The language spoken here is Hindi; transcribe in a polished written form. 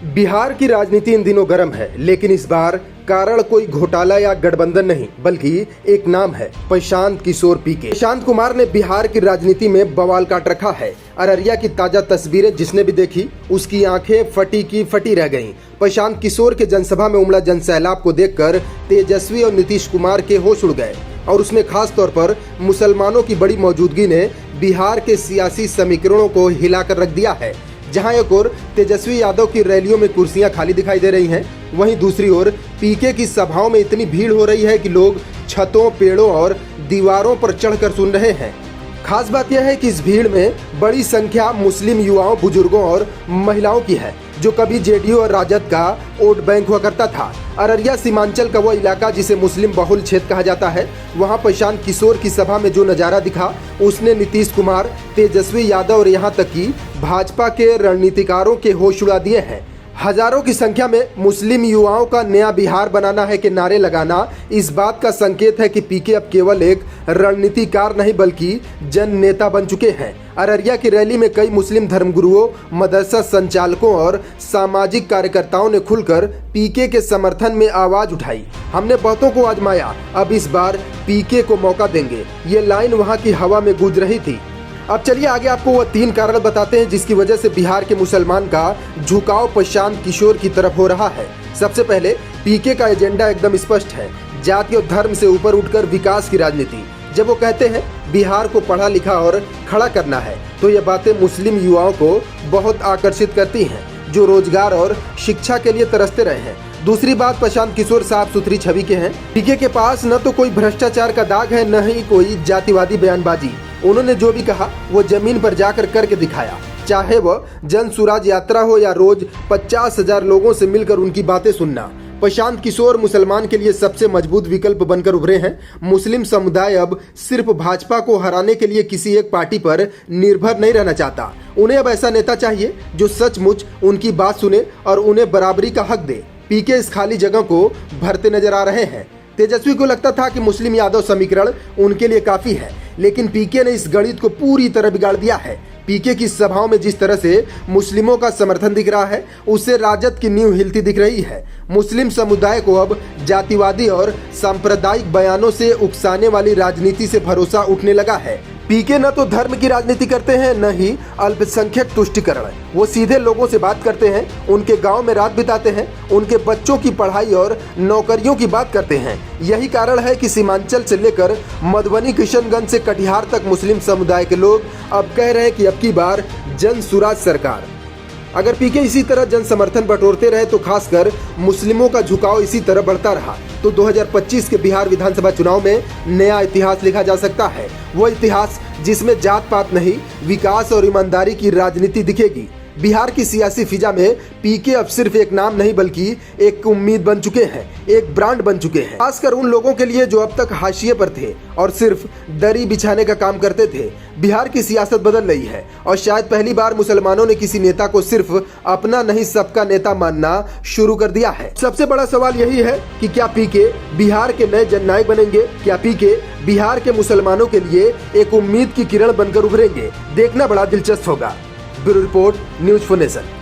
बिहार की राजनीति इन दिनों गर्म है, लेकिन इस बार कारण कोई घोटाला या गठबंधन नहीं, बल्कि एक नाम है प्रशांत किशोर पीके। प्रशांत कुमार ने बिहार की राजनीति में बवाल काट रखा है। अररिया की ताजा तस्वीरें जिसने भी देखी उसकी आंखें फटी की फटी रह गईं। प्रशांत किशोर के जनसभा में उमड़ा जनसैलाब को देखकर तेजस्वी और नीतीश कुमार के होश उड़ गए, और उसमें खास तौर पर मुसलमानों की बड़ी मौजूदगी ने बिहार के सियासी समीकरणों को हिलाकर रख दिया है। जहां एक ओर तेजस्वी यादव की रैलियों में कुर्सियां खाली दिखाई दे रही हैं, वहीं दूसरी ओर पीके की सभाओं में इतनी भीड़ हो रही है कि लोग छतों, पेड़ों और दीवारों पर चढ़कर सुन रहे हैं। खास बात यह है कि इस भीड़ में बड़ी संख्या मुस्लिम युवाओं, बुजुर्गों और महिलाओं की है, जो कभी जेडीयू और राजद का वोट बैंक हुआ करता था। अररिया सीमांचल का वो इलाका जिसे मुस्लिम बहुल क्षेत्र कहा जाता है, वहां प्रशांत किशोर की सभा में जो नजारा दिखा उसने नीतीश कुमार, तेजस्वी यादव और यहां तक कि भाजपा के रणनीतिकारों के होश उड़ा दिए हैं। हजारों की संख्या में मुस्लिम युवाओं का नया बिहार बनाना है के नारे लगाना इस बात का संकेत है कि पीके अब केवल एक रणनीतिकार नहीं बल्कि जन नेता बन चुके हैं। अररिया की रैली में कई मुस्लिम धर्मगुरुओं, मदरसा संचालकों और सामाजिक कार्यकर्ताओं ने खुलकर पीके के समर्थन में आवाज उठाई। हमने बहुतों को आजमाया, अब इस बार पीके को मौका देंगे, ये लाइन वहां की हवा में गूंज रही थी। अब चलिए आगे आपको वह 3 कारण बताते हैं जिसकी वजह से बिहार के मुसलमान का झुकाव प्रशांत किशोर की तरफ हो रहा है। सबसे पहले, पीके का एजेंडा एकदम स्पष्ट है, जाति और धर्म से ऊपर उठकर विकास की राजनीति। जब वो कहते हैं बिहार को पढ़ा लिखा और खड़ा करना है, तो ये बातें मुस्लिम युवाओं को बहुत आकर्षित करती हैं, जो रोजगार और शिक्षा के लिए तरसते रहे हैं। दूसरी बात, प्रशांत किशोर साफ सुथरी छवि के हैं। पीके के पास न तो कोई भ्रष्टाचार का दाग है, न ही कोई जातिवादी बयानबाजी। उन्होंने जो भी कहा वो जमीन पर जाकर करके दिखाया, चाहे वह जन सुराज यात्रा हो या रोज 50,000 लोगों से मिलकर उनकी बातें सुनना। प्रशांत किशोर मुसलमान के लिए सबसे मजबूत विकल्प बनकर उभरे हैं। मुस्लिम समुदाय अब सिर्फ भाजपा को हराने के लिए किसी एक पार्टी पर निर्भर नहीं रहना चाहता। उन्हें अब ऐसा नेता चाहिए जो सचमुच उनकी बात सुने और उन्हें बराबरी का हक दे। पीके इस खाली जगह को भरते नजर आ रहे हैं। तेजस्वी को लगता था कि मुस्लिम यादव समीकरण उनके लिए काफी है, लेकिन पीके ने इस गणित को पूरी तरह बिगाड़ दिया है। पीके की सभाओं में जिस तरह से मुस्लिमों का समर्थन दिख रहा है, उससे राजद की नींव हिलती दिख रही है। मुस्लिम समुदाय को अब जातिवादी और सांप्रदायिक बयानों से उकसाने वाली राजनीति से भरोसा उठने लगा है। पीके न तो धर्म की राजनीति करते हैं, न ही अल्पसंख्यक तुष्टिकरण। वो सीधे लोगों से बात करते हैं, उनके गांव में रात बिताते हैं, उनके बच्चों की पढ़ाई और नौकरियों की बात करते हैं। यही कारण है कि सीमांचल से लेकर मधुबनी, किशनगंज से कटिहार तक मुस्लिम समुदाय के लोग अब कह रहे हैं कि अब की बार जन सुराज सरकार। अगर पीके इसी तरह जन समर्थन बटोरते रहे तो खासकर मुस्लिमों का झुकाव इसी तरह बढ़ता रहा तो 2025 के बिहार विधानसभा चुनाव में नया इतिहास लिखा जा सकता है। वो इतिहास जिसमें जात पात नहीं, विकास और ईमानदारी की राजनीति दिखेगी। बिहार की सियासी फिजा में पीके अब सिर्फ एक नाम नहीं बल्कि एक उम्मीद बन चुके हैं, एक ब्रांड बन चुके हैं, खासकर उन लोगों के लिए जो अब तक हाशिए पर थे और सिर्फ दरी बिछाने का काम करते थे। बिहार की सियासत बदल रही है और शायद पहली बार मुसलमानों ने किसी नेता को सिर्फ अपना नहीं सबका नेता मानना शुरू कर दिया है। सबसे बड़ा सवाल यही है कि क्या पीके बिहार के नए जननायक बनेंगे? क्या पीके बिहार के मुसलमानों के लिए एक उम्मीद की किरण बनकर उभरेंगे? देखना बड़ा दिलचस्प होगा। Bureau report, News4Nation.